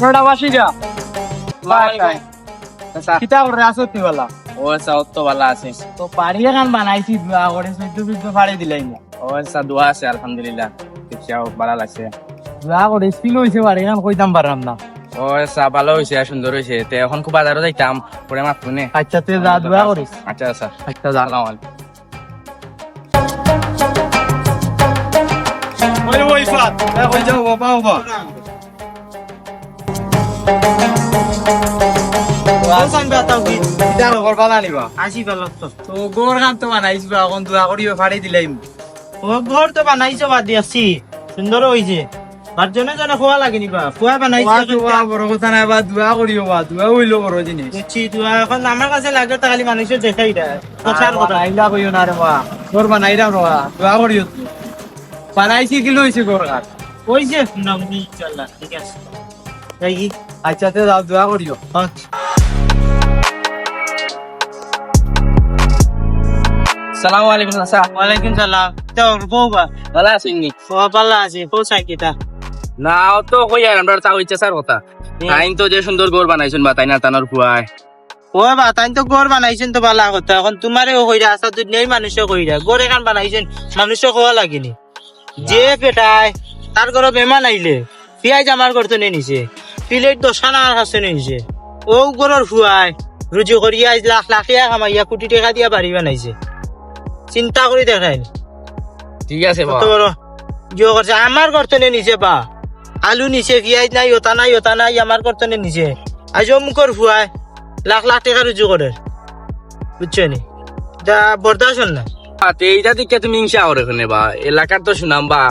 আপনারা বাসি যা কিতা করে আসো তুই বলা ও আচ্ছা অত ভালো আছে তো পারিয়ে গান বানাইছি দোয়া করে চৈদ্দ ফাড়ে দিলাই না ও আচ্ছা দোয়া আছে আলহামদুলিল্লাহ দেখছিও ভালো লাগছে দোয়া করে স্পিল হয়েছে পারি গান কইতাম পারলাম না ও আচ্ছা ভালো হয়েছে সুন্দর হয়েছে তে এখন খুব বাজারও যাইতাম পরে মাত্র নে আচ্ছা তুই যা দোয়া করিস আচ্ছা আচ্ছা আচ্ছা যা আসসালামু আলাইকুম ওই ওই ফাত কই যাও বাবা বাবা ওসান বাতাও কি এটা ঘর বানালিবা আসি ভালো তো গোর গান তো বানাইছ বা এখন দোয়া করিও ফাড়ে দিলাই ও ঘর তো বানাইছো বাদ দিয়াছি সুন্দর হইছে তার জন্য জনে খোয়া লাগেনি বা খোয়া বানাইছে বড় কথা নাই বা দোয়া করিও বা দোয়া হইলো বড় জিনিস বুঝছি তুই এখন আমার কাছে লাগে তো খালি মানুষের দেখাই দেয় কথার কথা বানাইলা কইও না রে বা গোর বানাইরা রোয়া দোয়া করিও বানাইছি কি লইছে গোর গান হইছে না ইনশাআল্লাহ ঠিক আছে তাই কি আচ্ছা তে যাও দোয়া করিও আচ্ছা আসসালামু আলাইকুম চাচা ওয়ালাইকুম সালাম তো বউবা ভালো আছেন নি ও ভালো আছে পৌঁছাই কিটা না ও তো কই আর আমরা তাও ইচ্ছা স্যার কথা তাইন তো যে সুন্দর গোর বানাইছেন বা তাই না তানোর ফুয়ায় ও বা তাই তো ঘর বানাইছেন তো ভালো কথা এখন তোমারে কইরা আসা তুই নেই মানুষে কইরা ঘর এখান বানাইছেন মানুষে খোয়া লাগেনি যে পেটায় তার ঘরে বেমান আইলে পিয়াজ আমার করতে নিছে প্লেট 10 আনার কাছে নিছে ও ঘরের ফুয়ায় রুজি করিয়া লাখ লাখ টাকা কামাইয়া কোটি টাকা দিয়া বাড়ি বানাইছে চিন্তা করে দেখাই ঠিক আছে বা কত বড় জিও করছে আমার করতে নিছে বা আলু নিছে পিয়াজ নাই ওটা নাই আমার করতে নিছে আজ মুখর ফুয়ায় লাখ লাখ টাকা রুজি করে বুঝছো নি যা বরদাস্ত না এইটা দিকে তুমি হিংসা করে শুনে বা এলাকার তো শুনাম বা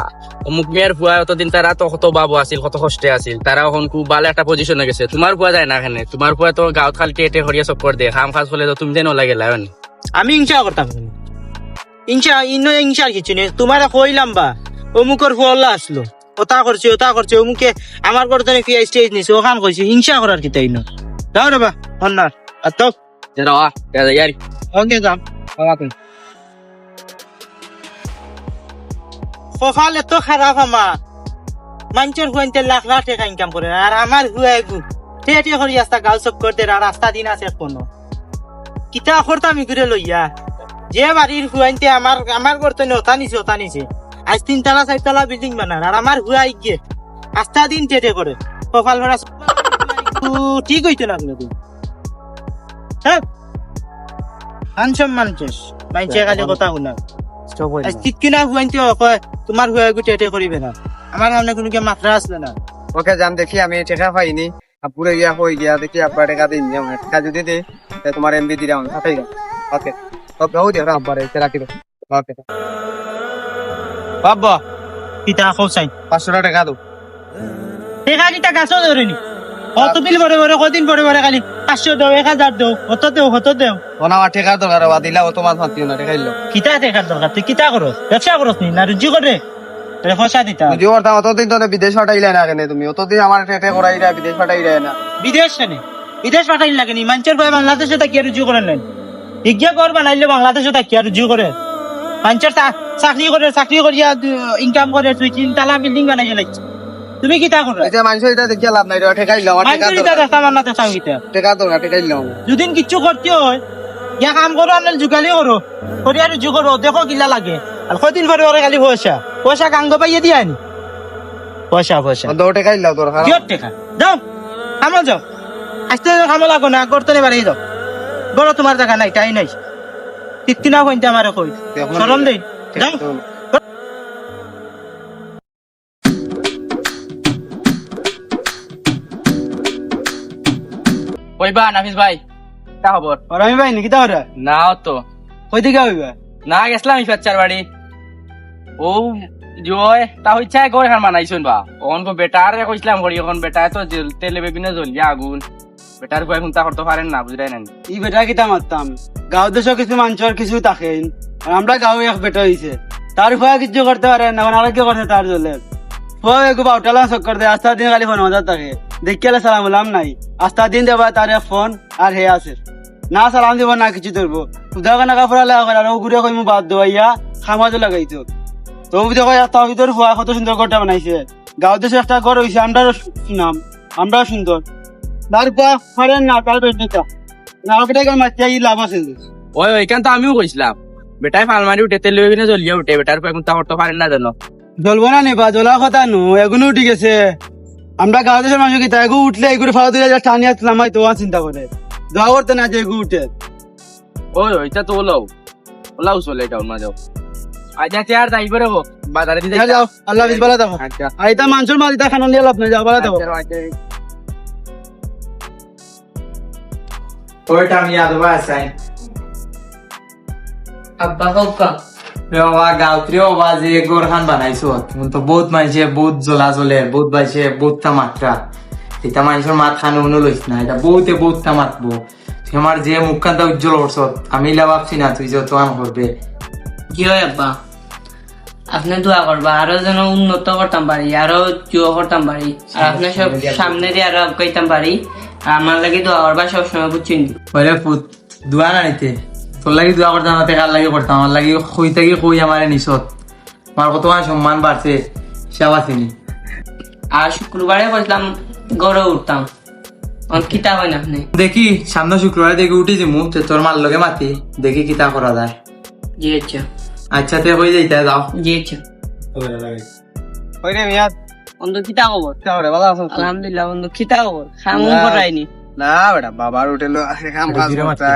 অমুক মেয়ের ফুয়া অতদিন তারা তো কত বাবু আছিল কত কষ্টে আছিল তারা এখন খুব ভালো একটা পজিশনে গেছে তোমার ফুয়া যায় না এখানে তোমার ফুয়া তো গাঁত খালি টেটে হরিয়া চক্কর দে খাম খাস হলে তো তুমি দেন লাগে লাগানি আমি হিংসা করতাম হিংসার কিছু নেই তোমার কইলাম বা অমুকর ফুয়াল্লা আসলো ওটা করছে অমুকে আমার করতে পিয়া স্টেজ নিছে ওখান কইছে হিংসা করার কি তাই না যাও রে বা হন্নার আর তো ইয়ারি ওকে যাম কপাল এত খারাপ আমার মানুষের হুয়াইতে লাখ লাখ টাকা ইনকাম করে আর আমার হুয়াই টেটে করি রাস্তা গাল সব করতে রাস্তা দিন আছে কোনো কিতা করতাম ঘুরে লইয়া যে বাড়ির হুয়াইতে আমার করতে ওটা নিছে আজ 3 তলা 4 তলা বিল্ডিং বানান আর আমার হুয়াই গিয়ে রাস্তা দিন টেটে করে কপাল ভরা ঠিক হইতো না তুমি হ্যাঁ আনসম মানুষ খালি কথা শুনা কিনা হুয়াইতে কয় তোমার হুয়াই টেটে করিবে না আমার সামনে কোনো মাত্রা আসলে না ওকে যান দেখি আমি টেকা পাইনি পুরে গিয়া হয়ে গিয়া দেখি আপনার টাকা দিন টাকা যদি দিই তোমার এমবি দিলাম সাথেই ওকে ওকে ও দেখো আব্বারে রাখি দাও ওকে বাবা পিতা খোসাই 500 টাকা দাও টেকা কিটা গাছও ধরেনি কতদিন পরে কদিন পরে খালি 500 দাও 1000 দাও হত দেও ওনা আমার টাকা দরকার বা দিলা ও তোমার মাতিও না টাকা দিলো কিতা টেকার দরকার তুই কিতা করো ব্যবসা করস নি না রুজি করে তাহলে খসা দিতা বুঝি ওর অতদিন তো বিদেশ পাঠাইলে না কেন তুমি অতদিন আমার টেটে করাইরা বিদেশ পাঠাইলে না বিদেশ পাঠাইল লাগেনি মানুষের ভাই বাংলাদেশে তাকি আর রুজি করেন ইজ্ঞা কর বানাইলে বাংলাদেশে তাকি আর রুজি করে মানুষের চাকরি করিয়া ইনকাম করে তুই 3 তলা বিল্ডিং বানাইছে লাগছে তুমি কিতা করো এই যে মানুষ এটা দেখিয়া লাভ নাই রে টাকা দিলো আমার টাকা মানুষের এটা আমার না চাও কিতা টাকা দরকার টাকা দিলো যদি কিচ্ছু করতে হয় ইয়া কাম করো আনলে জুগালি করো করি আর রুজি করো দেখো কিলা লাগে আর কদিন পরে ওরে খালি পয়সা গাঙ্গ পাইয়ে দিয়া নি পয়সা 2 টাকা দিলো দরকার কি টাকা যাও কামো যাও আজকে কামো লাগো না করতে বাড়ি যাও বড় তোমার জায়গা নাই তাই নাই কিনা কইতে আমারে কই শরম দেই যাও কইবা নাফিস ভাই তা খবর আমি ভাই নাকি তাহলে না তো কই থেকে হইবা না গেছিলাম ইফাচ্চার বাড়ি ও জয় তা হইছে গড় খান বানাইছুন বা ওখন কো বেটার কইছিলাম ঘড়ি এখন বেটা তো তেলে বেবিনে জ্বলিয়া আগুন বেটার কয় হুন্তা করতে পারেন না বুঝলাই না ই বেটা কিতা মারতাম গাঁও দেশে কিছু মানুষের কিছু থাকেন আমরা গাঁও এক বেটা হইছে তার ভয় কিছু করতে পারে না আর কি করছে তার জলে ভয় একটু বাউটালা চক্কর দেয় আস্তা দিন খালি ফোন মজা থাকে দেখিয়ালে সালাম বললাম নাই আস্তা দিন দেবা তার ফোন আর হে আছে না সালাম দিব না কিছু ধরবো উদা কানা কাপড়া লাগা আর ঘুরে কই মু বাদ দেওয়া খামাজও লাগাইতো তো দেখো তার ভিতর ভয় কত সুন্দর ঘরটা বানাইছে গাঁও দেশে একটা ঘর হইছে আমরা নাম আমরা সুন্দর তারপর পারেন না তার বেশ নিতা না ওকে মাতিয়া ই লাভ আছে ওই ওইখান তো আমিও কইছিলাম বেটাই ফালমারি উঠে তেল কিনে জ্বলিয়ে উঠে বেটার উপর এখন তা করতে পারেন না জানো জ্বলবো না নেবা জ্বলার কথা নো এগুলো উঠে গেছে আমরা গাঁও দেশের মানুষ কি তাই এগু উঠলে এগুলো ফাওয়া দিলে টানি আসলাম হয় তোমার চিন্তা করে দোয়া করতে না যে এগু উঠে ওই ওইটা তো ওলাও চলে এটা ওর যাও আচ্ছা চেয়ার যাই করে হোক বাজারে দিতে যাও আল্লাহ হাফিজ ভালো থাকো আচ্ছা আইতা মাংসর মাল দিতা খানো নিয়ে লাভ নাই যাও ভালো থাকো ওইটা আমি আদবা আসাই আব্বা কাকা বাবা গাউত্রি বাবা যে গোরখান বানাইছো তুমি তো বহুত মাইছে বহুত জ্বলা জ্বলে বহুত বাইছে বহুতটা মাত্রা এটা মানুষের মাত খানো উনো লইস না এটা বহুতটা মাতবো তুই আমার যে মুখখানটা উজ্জ্বল করছ আমি লা ভাবছি না তুই যত আম করবে কি হয় আব্বা আপনি দোয়া করবা আরো যেন উন্নত করতাম পারি আরো জুয়ো করতাম পারি আর আপনি সব সামনে দিয়ে আরো আগাইতাম পারি আর আমার লাগে দোয়া করবা সবসময় বুঝছেন বলে পুত দোয়া না নিতে তোর লাগি দোয়া করতাম না কার লাগি করতাম আমার লাগি কই থাকি কই আমার নিছত আমার কত সম্মান বাড়ছে সেবা চিনি আর শুক্রবারে বলতাম গড়ে উঠতাম কিতা হয় না আপনি দেখি সামনে শুক্রবারে দেখি উঠি যে মুখ তোর মার লগে মাতি দেখি কিতা করা যায় জি আচ্ছা আচ্ছা তে হয়ে যাইতে যাও জি আচ্ছা ওই রে মিয়া বন্ধু কিতা খবর তাহলে ভালো আছো আলহামদুলিল্লাহ বন্ধু কিতা খবর খামু করাইনি না বেটা বাবার হোটেল কাম কাজ করতে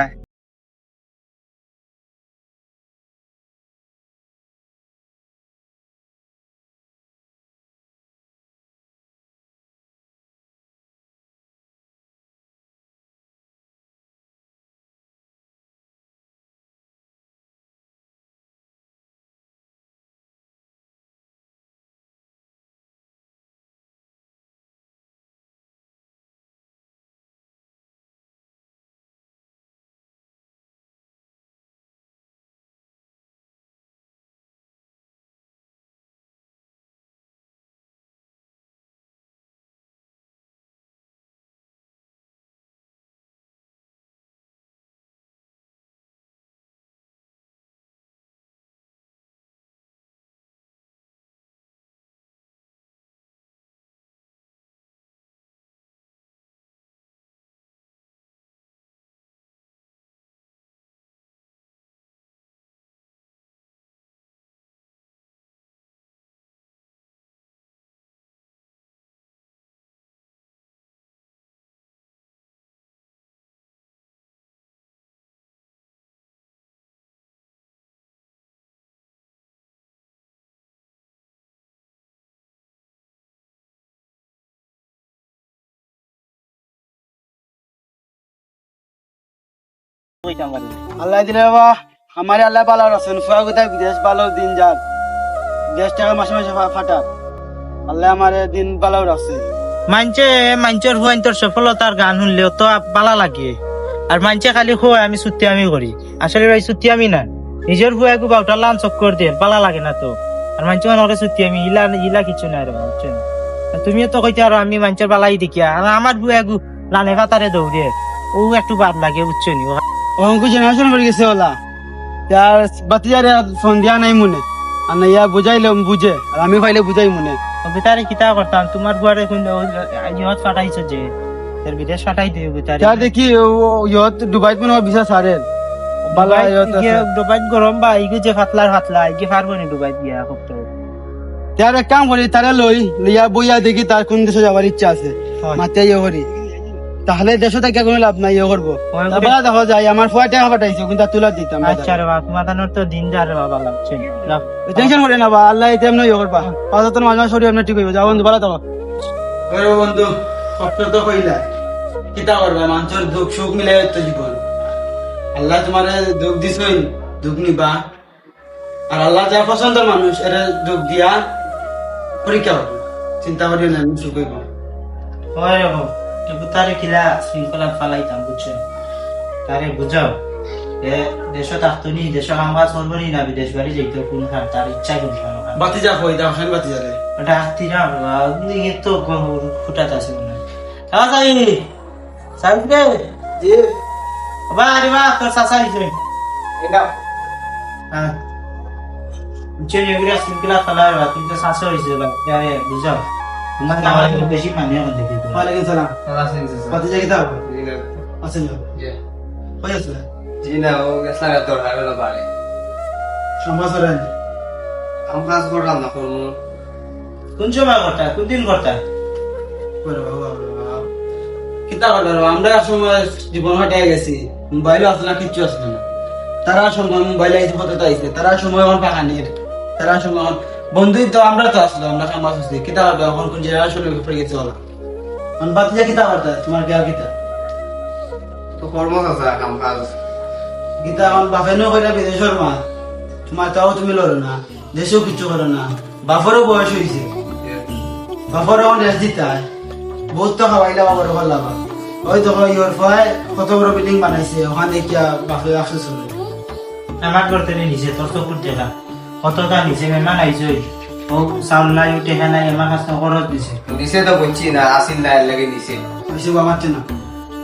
আল্লাহ দিলে বাবা আমার আল্লাহ ভালো আছেন ফুয়া কোথায় বিদেশ ভালো দিন যার দেশ টাকা মাসে মাসে ফাটা আল্লাহ আমার দিন ভালো রাখছে মাঞ্চের হুয়াইন তোর সফলতার গান শুনলেও তো ভালো লাগে আর মাঞ্চে খালি হয় আমি ছুটি আমি করি আসলে ভাই ছুটি আমি না নিজের হুয়াইকু বাউটা লান চক্কর দিয়ে ভালো লাগে না তো আর মাঞ্চে অনেক ছুটি আমি ইলা কিছু নাই রে বুঝছেন তুমিও তো কইতে আরো আমি মাঞ্চের বালাই দেখিয়া আর আমার হুয়াইকু লানে ফাতারে দৌড়ে ও একটু বাদ লাগে বুঝছেন অঙ্কু জেনারেশন হয়ে গেছে ওলা তার বাতিজারে ফোন দিয়া নাই মনে আর না ইয়া বুঝাইলে বুঝে আর আমি পাইলে বুঝাই মনে বেতারে কিতা করতাম তোমার বুয়ারে ইহত ফাটাইছো যে এর বিদেশ ফাটাই দিও বেতারে যা দেখি ইহত ডুবাইত মনে হয় বিচার সারেন বালা ইহত ডুবাইত গরম বা ইগু যে ফাতলা ইগু পারবো নি ডুবাইত গিয়া খুব তো তার এক কাম করি তারা লই লইয়া বইয়া দেখি তার কোন দেশে যাওয়ার ইচ্ছা আছে মাতে ইয়ে করি তাহলে দেশে থেকে কোনো লাভ নাই ইয়ে করবো তারপরে দেখা যায় আমার ফুয়া টাকা পাঠাইছে কিন্তু তুলা দিতাম আচ্ছা রে বাপ মাতানোর তো দিন যা রে বাবা লাগছে টেনশন করে না বা আল্লাহ এতে এমনি ইয়ে করবা হয়তো তোর মাঝে শরীর এমনি ঠিক হইব যাও বন্ধু ভালো থাকো বন্ধু কষ্ট তো কইলা কিতা করবে মানুষের দুঃখ সুখ মিলে তো জীবন আল্লাহ তোমার দুঃখ দিছই দুঃখ নিবা আর আল্লাহ যা পছন্দের মানুষ এর দুঃখ দিয়া পরীক্ষা হবে চিন্তা করিও না সুখ হইব হয় রে বাপ তারে কিলা শৃঙ্খলা ফালাইতাম বুঝছেন তারে বুঝাও দেশ থাকতো নি দেশ কামকাজ করবো নি না বিদেশ বাড়ি যাইতো কোন খান তার ইচ্ছা কোন খান বাতি যা কই দাও খান বাতি যারে ওটা হাতি না ইয়ে তো ফুটাত আছে মনে হয় তাড়াতাড়ি সাইডে জি বা আরে বা তোর চাচা হইছে এটা হ্যাঁ বুঝছেন এগুলা শৃঙ্খলা ফালাই বা তুমি তো চাচা হইছে বা বুঝাও তোমার নামার বেশি মানে এখন দেখি ওয়ালাইকুম সালাম ভাতিজা কিতা হবে আছেন কই আছে জি না ও গেছলা দরকার হলো বাড়ি সম্বাস করেন কাম কাজ করলাম না করবো কোন সময় করতা কোন দিন করতা কিতা করলো আমরা সময় জীবন হাঁটিয়ে গেছি মোবাইলও আসলে না কিচ্ছু আসলে না তারা সময় মোবাইল আইছে কতটা আইছে তারা সময় আমার পাকানির তারা সময় বন্ধুই তো আমরা তো আসলো আমরা সমাজ হচ্ছি কিতা করবে এখন কোন জেনারেশনের উপরে গেছে ওলা এখন বাতিজা কিতা করতা তোমার কে কিতা তো কর্ম আছে কাম কাজ গীতা এখন বাপেনও কইরা বিদেশের মা তোমার তাও তুমি লড়ো না দেশেও কিচ্ছু করো না বাপরও বয়স হয়েছে বাপর এখন রেস্ট দিতে বহুত তো খাওয়াইলা বাবার ভাল লাগা ওই দেখো ইয়োর ফয় কত বড় বিল্ডিং বানাইছে ওখানে দেখিয়া বাপে আফসোস হলো আমার করতে নিচে তোর তো ফুট দেখা কতটা নিচে মেহমান আইছে ও চাউল নাই উঠে নাই আমার কাছে খরচ দিছে দিছে তো বুঝছি না আসিল না লাগে দিছে বেশি বামাচ্ছে না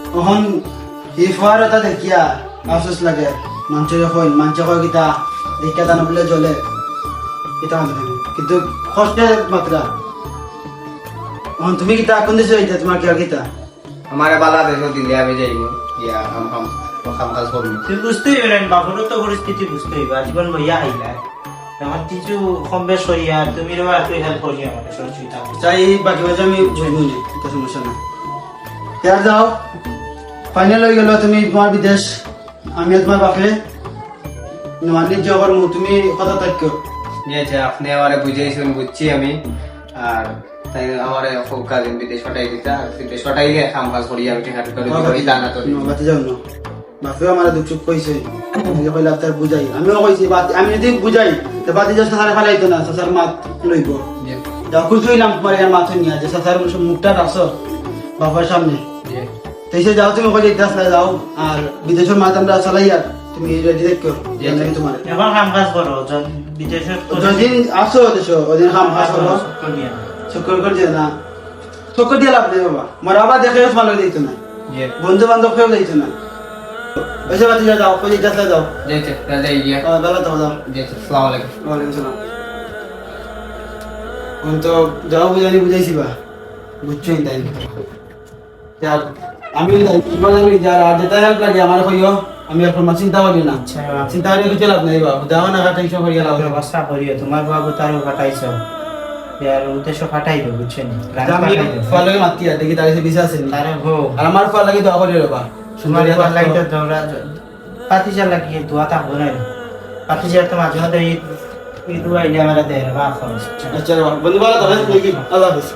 তখন এই ফয়ার এটা দেখিয়া আফসোস লাগে মানুষ কয় গীতা দেখিয়া জানো বলে জ্বলে এটা কিন্তু কষ্টের মাত্রা এখন তুমি গীতা কোন দেশে হইতে তোমার কি আর গীতা আমারে বালা দেখো দিলে আমি যাইব ইয়া কাম কাজ করবো তুই বুঝতেই পারেন বাবুরও তো পরিস্থিতি বুঝতেই পার জীবন লইয়া আইলা এখন কিছু কম বেশ করিয়া তুমি রেবা তুই হেল্প করিয়া আমাকে সঞ্চিতা চাই বাকি বাজে আমি জৈব নি এটা সমস্যা না ইয়ার যাও ফাইনাল হয়ে গেল তুমি তোমার বিদেশ আমি তোমার বাপে বাণিজ্য করবো তুমি কথা থাকো যে আপনি আমারে বুঝাইছেন বুঝছি আমি আর তাই আমারে খুব কাজ বিদেশ হটাই দিতা বিদেশ হটাইলে কাম কাজ করি আমি ঠিক আছে করি দানা তো বাতি যাও না বাপেও আমার দুঃখ সুখ কইছে কইলে আপনার বুঝাই আমিও কইছি আমি যদি বুঝাই তো বাতি যা সাসারে ফেলাইতো না সাসার মাত লইব যাও খুশি হইলাম তোমার এর মাথা নিয়ে যে সাসার মুখটা রাখছো বাবার সামনে তাইসে যাও তুমি কইলে ইতিহাস যাও আর বিদেশের মাত আমরা চালাই আর তুমি রেডি দেখো নাকি তোমার এখন কাম কাজ করো বিদেশে যদিন আসো দেশ ওদিন কাম কাজ করো চক্কর করে দিয়ে না চক্কর দিয়ে লাভ নেই বাবা আমার আবার দেখে ভালো দিত না বন্ধু বান্ধব কেউ দিত না ওইসব বাতি যাও কই ইতিহাস যাও যেতে যাই গিয়া ভালো তো যাও যেতে আসসালামু আলাইকুম ওয়ালাইকুম সালাম এখন তো যাও বুঝানি বুঝাইছি বা বুঝছোই তাই আমি যারা যেটা হেল্প লাগে আমার কইও আমি এখন চিন্তা করি না চিন্তা করি কিছু লাভ নাই বাবু দেওয়া না টেনশন করি লাভ ব্যবস্থা করিও তোমার বাবু তারও ফাটাইছ আর উদ্দেশ্য ফাটাইবে বুঝছেন আমি ফল লাগে মাতি আর দেখি তার কাছে বিশ্বাস আছে তারে ভো আর আমার ফল লাগে দোয়া করি বাবা তোমার ফল লাগে তো দৌড়া পাতিজা লাগিয়ে দোয়া তা বলে পাতিজা তো মাঝে মধ্যে এই দোয়া ইলে আমরা দেয় বা খরচ আচ্ছা বন্ধু ভালো থাকবেন আল্লাহ হাফেজ